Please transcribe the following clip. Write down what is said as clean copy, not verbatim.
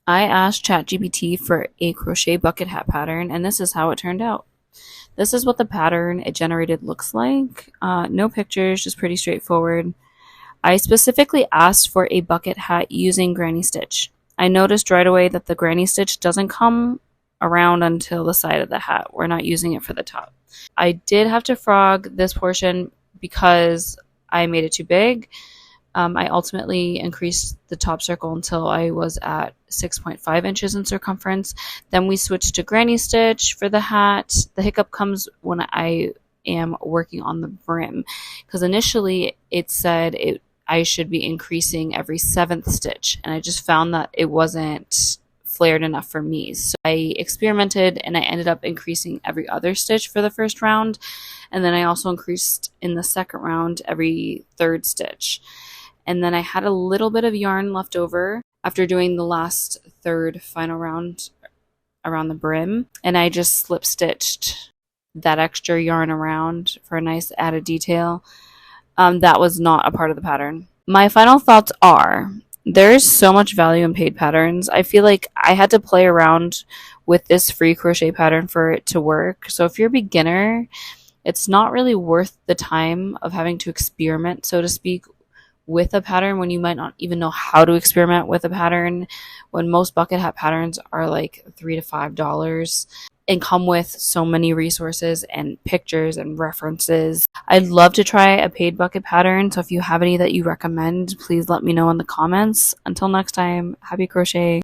I asked ChatGPT for a crochet bucket hat pattern, and this is how it turned out. This is what the pattern it generated looks like. No pictures, just pretty straightforward. I specifically asked for a bucket hat using granny stitch. I noticed right away that the granny stitch doesn't come around until the side of the hat. We're not using it for the top. I did have to frog this portion because I made it too big. I ultimately increased the top circle until I was at 6.5 inches in circumference. Then we switched to granny stitch for the hat. The hiccup comes when I am working on the brim, because initially it said I should be increasing every 7th stitch, and I just found that it wasn't flared enough for me. So I experimented and I ended up increasing every other stitch for the first round, and then I also increased in the second round every 3rd stitch. And then I had a little bit of yarn left over after doing the last 3rd final round around the brim, and I just slip stitched that extra yarn around for a nice added detail. That was not a part of the pattern. My final thoughts are, there's so much value in paid patterns. I feel like I had to play around with this free crochet pattern for it to work. So if you're a beginner, it's not really worth the time of having to experiment, so to speak, with a pattern when you might not even know how to experiment with a pattern, when most bucket hat patterns are like $3 to $5 and come with so many resources and pictures and references. I'd love to try a paid bucket pattern, so if you have any that you recommend, please let me know in the comments. Until next time, happy crochet.